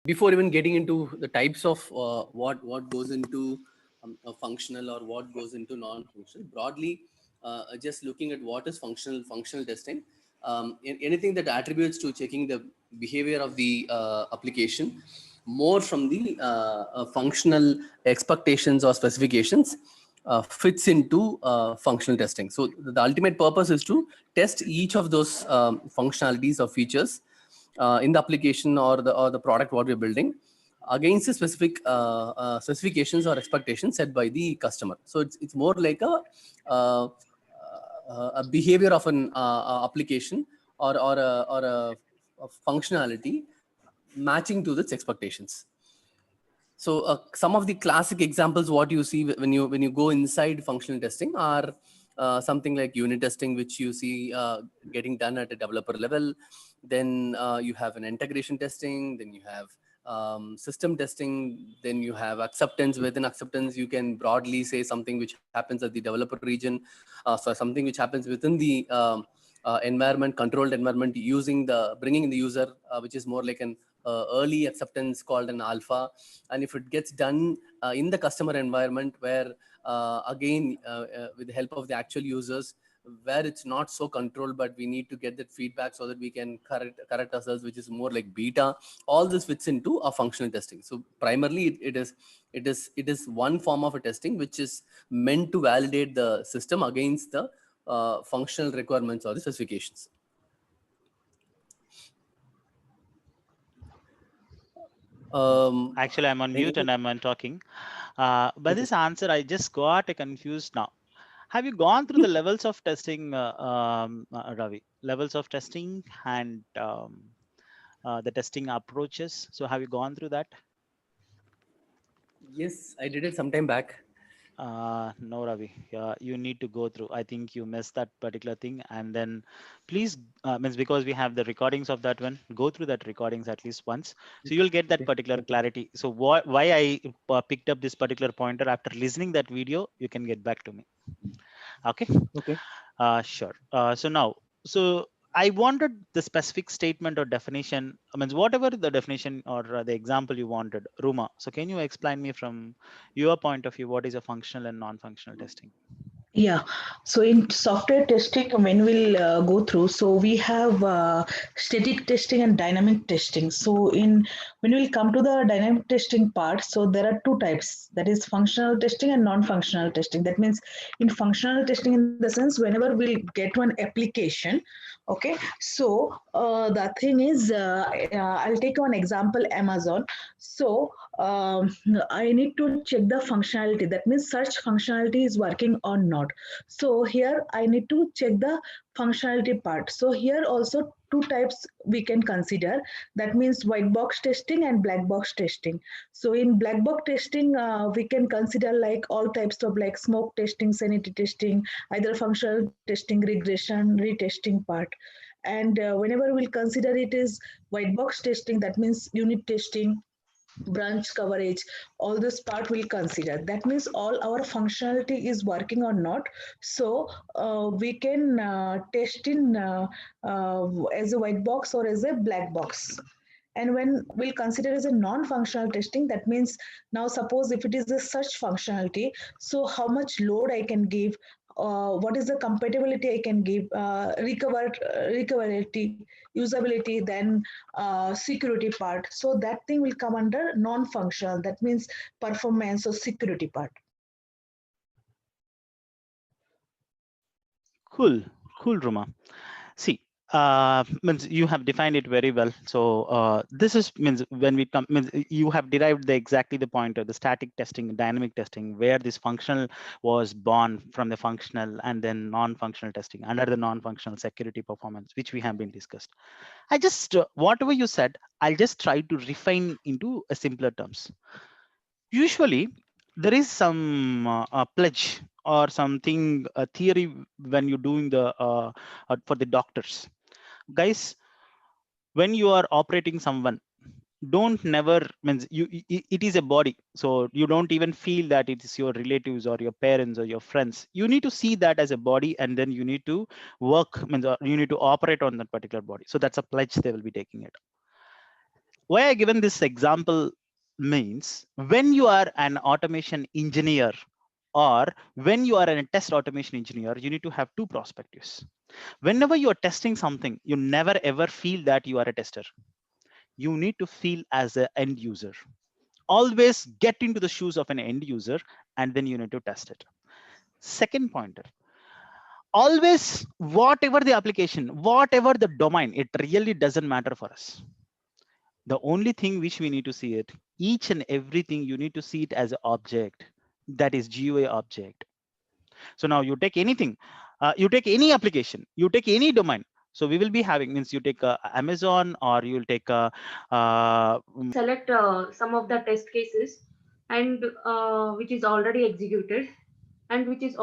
before even getting into the types of what goes into a functional or what goes into non-functional, broadly, just looking at what is functional testing, anything that attributes to checking the behavior of the application more from the functional expectations or specifications fits into functional testing. So the ultimate purpose is to test each of those functionalities or features in the application or the product what we're building against the specific specifications or expectations set by the customer. So it's more like uh, a behavior of an application or a functionality matching to its expectations. So some of the classic examples what you see when you go inside functional testing are something like unit testing, which you see getting done at a developer level. Then you have an integration testing. Then you have system testing. Then you have acceptance. Within acceptance, you can broadly say something which happens at the developer region. So something which happens within the environment, controlled environment, using the bringing in the user, which is more like an early acceptance called an alpha. And if it gets done in the customer environment, where again with the help of the actual users, where it's not so controlled, but we need to get that feedback so that we can correct ourselves, which is more like beta. All this fits into a functional testing. So primarily it is one form of a testing which is meant to validate the system against the functional requirements or the specifications. Actually, I'm on mute and I'm on talking. By this answer, I just got confused now. Have you gone through the levels of testing, Ravi? Levels of testing and the testing approaches. So have you gone through that? Yes, I did it sometime back. No, Ravi, you need to go through. I think you missed that particular thing. And then please, means because we have the recordings of that one, go through that recordings at least once. So you'll get that Okay. particular clarity. So why I picked up this particular pointer after listening that video, you can get back to me. Okay. Okay. Sure. So now, so I wanted the specific statement or definition. I mean, whatever the definition or the example you wanted, Ruma. So can you explain me from your point of view what is a functional and non-functional testing? Yeah, so in software testing, when we'll go through, so we have static testing and dynamic testing. So in when we'll come to the dynamic testing part, so there are two types. That is functional testing and non-functional testing. That means in functional testing, in the sense, whenever we'll get one application, okay. So the thing is, I'll take one example, Amazon. So I need to check the functionality. That means search functionality is working or not. So here I need to check the functionality part. So here also two types we can consider. That means white box testing and black box testing. So in black box testing, we can consider like all types of like smoke testing, sanity testing, either functional testing, regression, retesting part. And whenever we'll consider it is white box testing, that means unit testing, branch coverage, all this part we'll consider. That means all our functionality is working or not. So we can test in as a white box or as a black box. And when we'll consider as a non-functional testing, that means now suppose if it is a search functionality, so how much load I can give, what is the compatibility I can give, recoverability, usability, then security part. So that thing will come under non-functional. That means performance or security part. Cool, cool, Ruma. See, means you have defined it very well. So this is means when we come means you have derived the exactly the point of the static testing, dynamic testing, where this functional was born from the functional, and then non-functional testing under the non-functional security performance, which we have been discussed. I just whatever you said, I'll just try to refine into a simpler terms. Usually there is some pledge or something a theory when you're doing the for the doctors guys, when you are operating someone, don't never means it is a body, so you don't even feel that it is your relatives or your parents or your friends. You need to see that as a body, and then you need to work means you need to operate on that particular body. So that's a pledge they will be taking it. why I given this example means when you are an automation engineer or when you are a test automation engineer, you need to have two perspectives. Whenever you are testing something, you never ever feel that you are a tester. You need to feel as an end user. Always get into the shoes of an end user and then you need to test it. Second pointer, always whatever the application, whatever the domain, it really doesn't matter for us. The only thing which we need to see it, each and everything you need to see it as an object, that is GUI object. So now you take anything, you take any application, you take any domain. So we will be having, means you take Amazon, or you'll take select some of the test cases and which is already executed and which is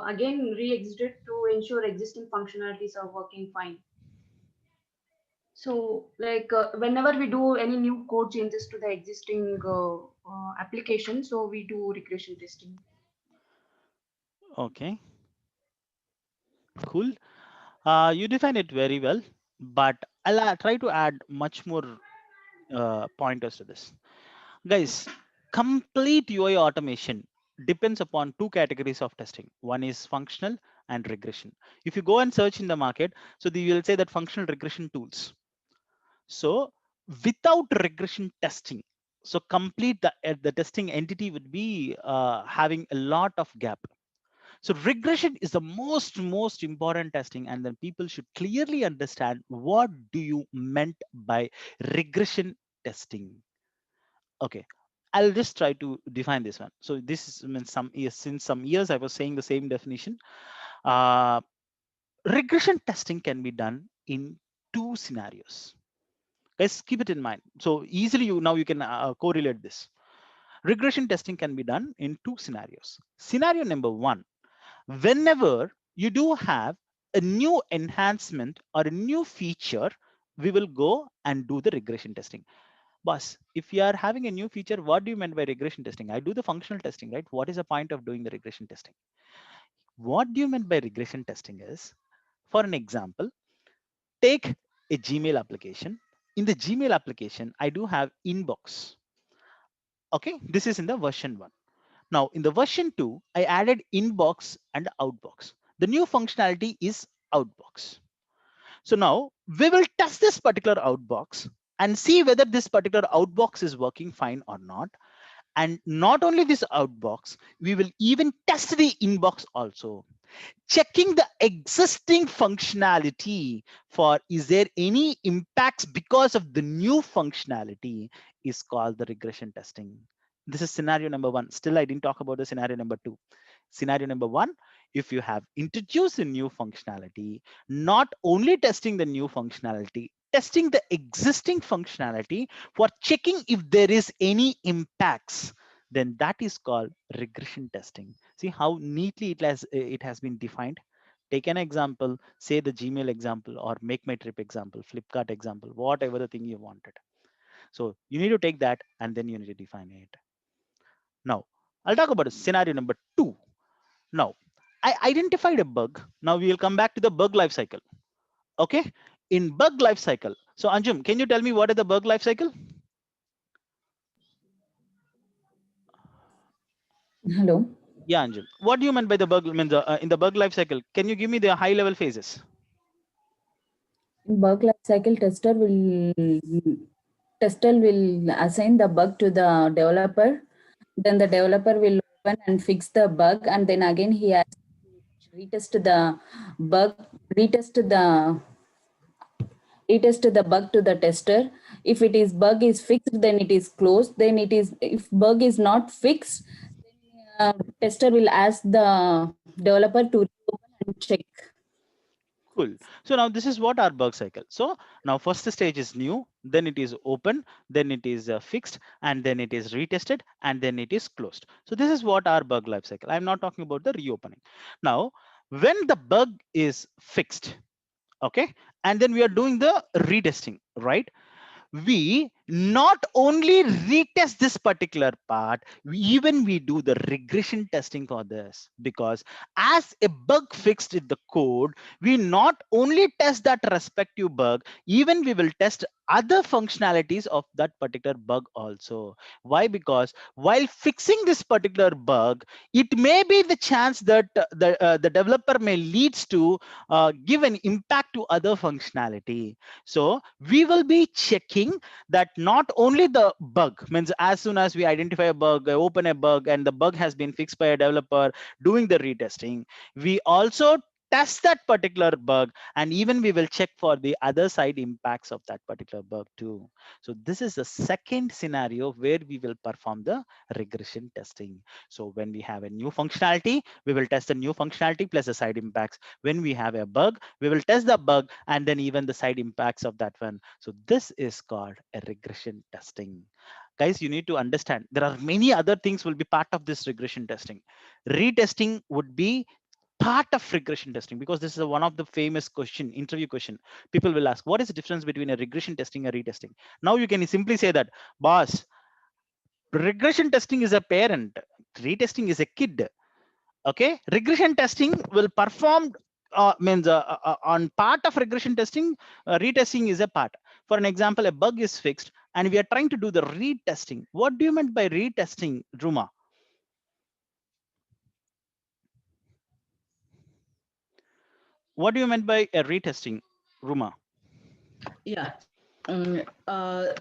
again re-exited to ensure existing functionalities are working fine. So like whenever we do any new code changes to the existing application, so we do regression testing. okay, cool. You define it very well, but I'll try to add much more pointers to this. Guys, complete UI automation depends upon two categories of testing. One is functional and regression. If you go and search in the market, so you will say that functional regression tools. So without regression testing, so complete the testing entity would be having a lot of gap. So regression is the most important testing, and then people should clearly understand what do you meant by regression testing. Okay, I'll just try to define this one. So this is, I mean, some years, since some years I was saying the same definition. Uh, Regression testing can be done in two scenarios. Guys, keep it in mind. So easily you can correlate this. Regression testing can be done in two scenarios. Scenario number one, whenever you do have a new enhancement or a new feature, we will go and do the regression testing. Boss, if you are having a new feature, what do you mean by regression testing? I do the functional testing, right? What is the point of doing the regression testing? What do you mean by regression testing is, for an example, take a Gmail application. In the Gmail application, I do have inbox. Okay, this is in the version 1. Now in the version 2, I added inbox and outbox. The new functionality is outbox. So now we will test this particular outbox and see whether this particular outbox is working fine or not. And not only this outbox, we will even test the inbox also, checking the existing functionality for is there any impacts because of the new functionality is called the regression testing. This is scenario number 1. Still, I didn't talk about the scenario number 2. Scenario number 1, if you have introduced a new functionality, not only testing the new functionality, testing the existing functionality for checking if there is any impacts, then that is called regression testing. See how neatly it has been defined. Take an example, say the Gmail example or Make My Trip example, Flipkart example, whatever the thing you wanted. So you need to take that and then you need to define it. Now I'll talk about scenario number 2. Now I identified a bug. Now we will come back to the bug life cycle. Okay, in bug life cycle. So Anjum, can you tell me what is the bug life cycle? Hello. Yeah, Anjum. What do you mean by the bug? Means in the bug life cycle, can you give me the high level phases? In bug life cycle, tester will assign the bug to the developer. Then the developer will open and fix the bug, and then again he has to retest the bug, retest the bug to the tester. If it is bug is fixed, then it is closed. Then it is, if bug is not fixed, then tester will ask the developer to open and check. Cool. So now this is what our bug cycle. So now first stage is new, then it is open, then it is fixed, and then it is retested, and then it is closed. So this is what our bug life cycle. I'm not talking about the reopening. Now, when the bug is fixed, okay, and then we are doing the retesting, right? We not only retest this particular part, we do the regression testing for this, because as a bug fixed in the code, we not only test that respective bug, even we will test other functionalities of that particular bug also. Why? Because while fixing this particular bug, it may be the chance that the developer may leads to give an impact to other functionality. So we will be checking that not only the bug, means as soon as we identify a bug, open a bug, and the bug has been fixed by a developer doing the retesting, we also test that particular bug, and even we will check for the other side impacts of that particular bug too. So this is the second scenario where we will perform the regression testing. So when we have a new functionality, we will test the new functionality plus the side impacts. When we have a bug, we will test the bug and then even the side impacts of that one. So this is called a regression testing. Guys, you need to understand there are many other things will be part of this regression testing. Retesting would be part of regression testing, because this is one of the famous question, interview question. People will ask, what is the difference between a regression testing and retesting? Now you can simply say that, boss, regression testing is a parent, retesting is a kid. Okay, regression testing will perform means on part of regression testing, retesting is a part. For an example, a bug is fixed and we are trying to do the retesting. What do you mean by retesting, Ruma? What do you mean by a retesting, Ruma? Yeah.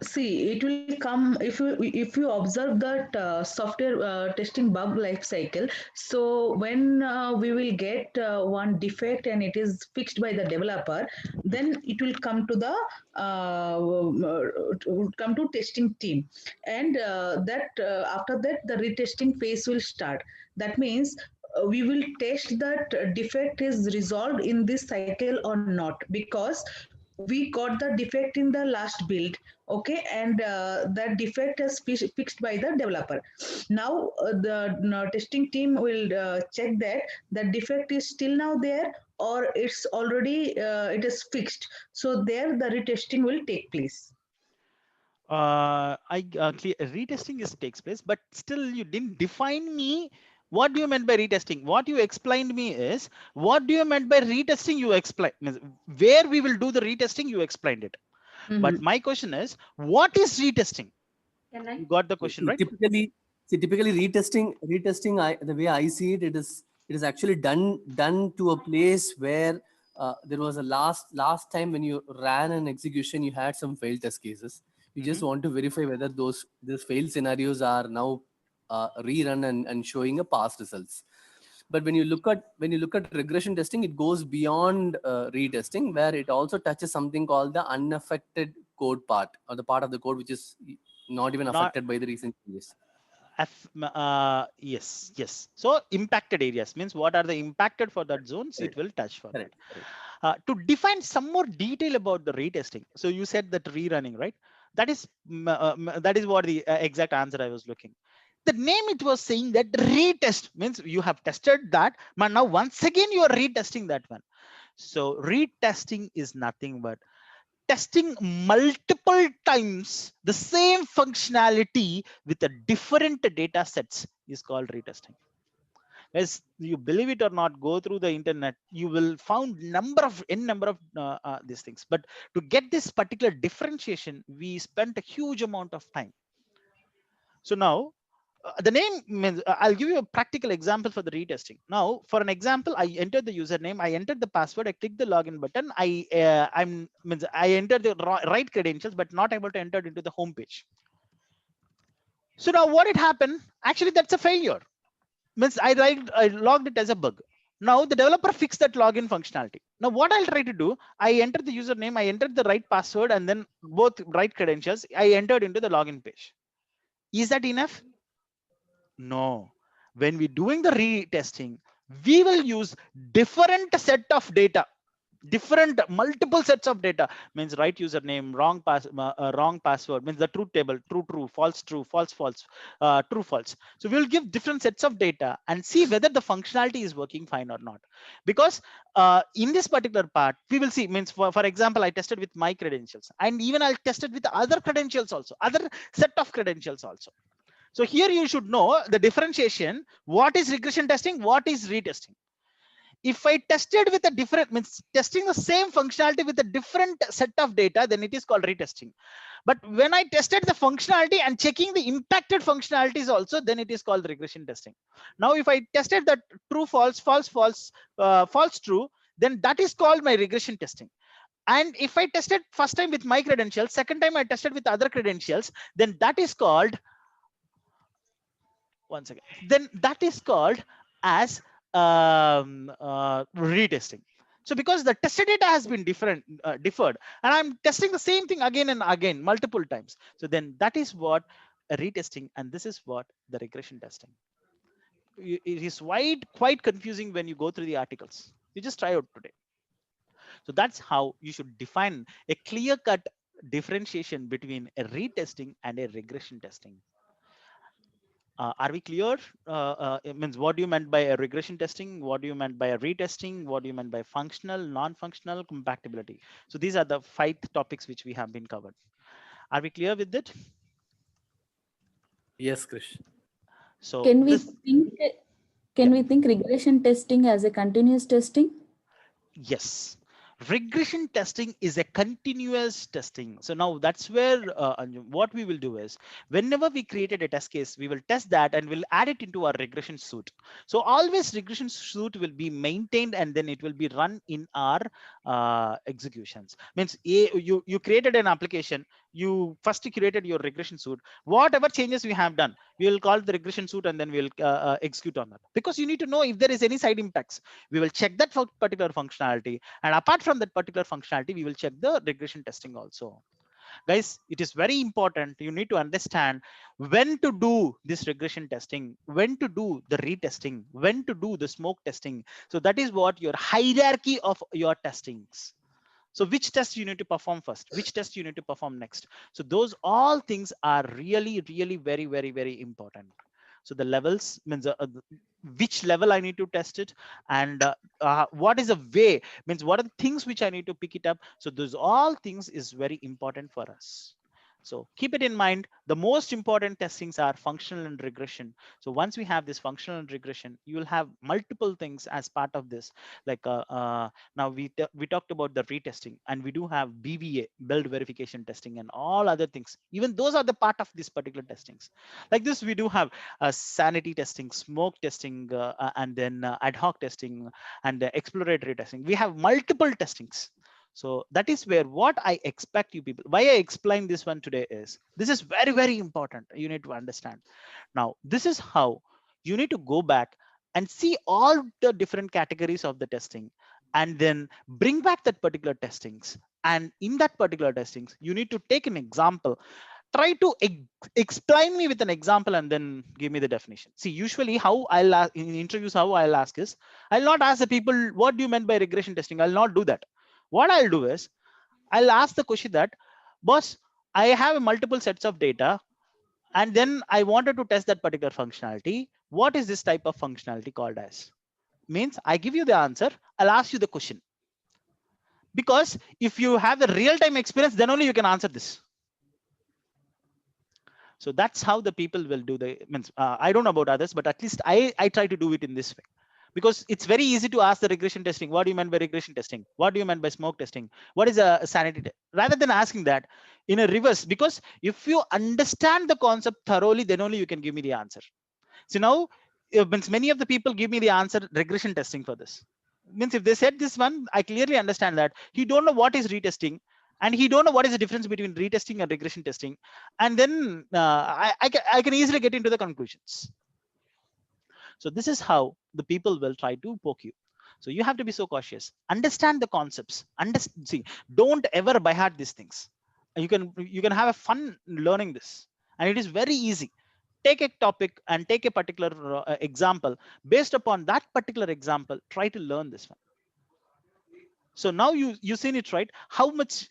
See, it will come if you observe that software testing bug life cycle. So when we will get one defect and it is fixed by the developer, then it will come to the come to testing team, and that after that the retesting phase will start. That means we will test that defect is resolved in this cycle or not, because we got the defect in the last build. Okay, and that defect is fixed by the developer. Now the testing team will check that the defect is still now there, or it's already it is fixed. So there the retesting will take place. Retesting is takes place, but still you didn't define me. What do you meant by retesting? What you explained me is, what do you meant by retesting? You explain where we will do the retesting. You explained it, but my question is, what is retesting? Can I? You got the question right? Typically, retesting. The way I see it, it is actually done to a place where there was a last time when you ran an execution, you had some failed test cases. You just want to verify whether those failed scenarios are now rerun and showing a past results. But when you look at regression testing, it goes beyond retesting, where it also touches something called the unaffected code part, or the part of the code which is not even affected by the recent changes. Yes. So impacted areas means what are the impacted for that zones, it will touch for that. To define some more detail about the retesting. So you said that rerunning, right? That is what the exact answer I was looking. The name it was saying that retest means you have tested that, but now once again you are retesting that one. So retesting is nothing but testing multiple times the same functionality with a different data sets is called retesting. As you believe it or not, go through the internet, you will found number of these things. But to get this particular differentiation, we spent a huge amount of time. So now the name means I'll give you a practical example for the retesting. Now, for an example, I entered the username, I entered the password, I click the login button, I entered the right credentials, but not able to enter into the home page. So now what had happened? Actually, that's a failure. Means I logged it as a bug. Now the developer fixed that login functionality. Now what I'll try to do, I entered the username, I entered the right password, and then both right credentials, I entered into the login page. Is that enough? No. When we're doing the retesting, we will use different set of data, different multiple sets of data. Means right username, wrong password, means the truth table, true, false, false, true, false. So we'll give different sets of data and see whether the functionality is working fine or not. Because in this particular part, we will see, means for example, I tested with my credentials, and even I'll test it with other credentials also, other set of credentials also. So here you should know the differentiation. What is regression testing? What is retesting? If I tested with a different, means testing the same functionality with a different set of data, then it is called retesting. But when I tested the functionality and checking the impacted functionalities also, then it is called regression testing. Now, if I tested that true, false, false, false, false, true, then that is called my regression testing. And if I tested first time with my credentials, second time I tested with other credentials, then that is called, once again, then that is called as retesting. So because the tested data has been different, differed, and I'm testing the same thing again and again, multiple times. So then that is what a retesting, and this is what the regression testing. It is quite confusing when you go through the articles. You just try out today. So that's how you should define a clear-cut differentiation between a retesting and a regression testing. Are we clear? It means, what do you meant by a regression testing? What do you meant by a retesting? What do you meant by functional, non-functional, compatibility? So these are the 5 topics which we have been covered. Are we clear with it? Yes, Krish. So can we think regression testing as a continuous testing? Yes. Regression testing is a continuous testing. So now that's where what we will do is, whenever we created a test case, we will test that and we'll add it into our regression suite. So always regression suite will be maintained and then it will be run in our executions. Means you created an application, you first created your regression suite. Whatever changes we have done, we will call the regression suite and then we'll execute on that. Because you need to know if there is any side impacts. We will check that particular functionality, and apart from that particular functionality, we will check the regression testing also. Guys, it is very important. You need to understand when to do this regression testing, when to do the retesting, when to do the smoke testing. So that is what your hierarchy of your testings. So which test you need to perform first, which test you need to perform next. So those all things are really, really very, very, very important. So the levels means which level I need to test it, and what is a way, means what are the things which I need to pick it up. So those all things is very important for us. So keep it in mind, the most important testings are functional and regression. So once we have this functional and regression, you will have multiple things as part of this. Like now we talked about the retesting, and we do have BVA, build verification testing, and all other things. Even those are the part of this particular testings. Like this, we do have sanity testing, smoke testing, and then ad hoc testing, and exploratory testing. We have multiple testings. So that is where what I expect you people, why I explain this one today is, this is very, very important. You need to understand. Now, this is how you need to go back and see all the different categories of the testing, and then bring back that particular testings. And in that particular testings, you need to take an example. Try to explain me with an example and then give me the definition. See, usually how I'll in interviews, how I'll ask is, I'll not ask the people, what do you meant by regression testing? I'll not do that. What I'll do is, I'll ask the question that, boss, I have multiple sets of data, and then I wanted to test that particular functionality. What is this type of functionality called as? Means I give you the answer, I'll ask you the question. Because if you have the real-time experience, then only you can answer this. So that's how the people will do the, means I don't know about others, but at least I try to do it in this way. Because it's very easy to ask the regression testing, what do you mean by regression testing? What do you mean by smoke testing? What is a sanity test? Rather than asking that in a reverse, because if you understand the concept thoroughly, then only you can give me the answer. So now, means many of the people give me the answer regression testing for this. Means if they said this one, I clearly understand that he don't know what is retesting, and he don't know what is the difference between retesting and regression testing. And then I can easily get into the conclusions. So this is how the people will try to poke you. So you have to be so cautious. Understand the concepts. See, don't ever by heart these things. You can have a fun learning this, and it is very easy. Take a topic and take a particular example. Based upon that particular example, try to learn this one. So now you've seen it, right? How much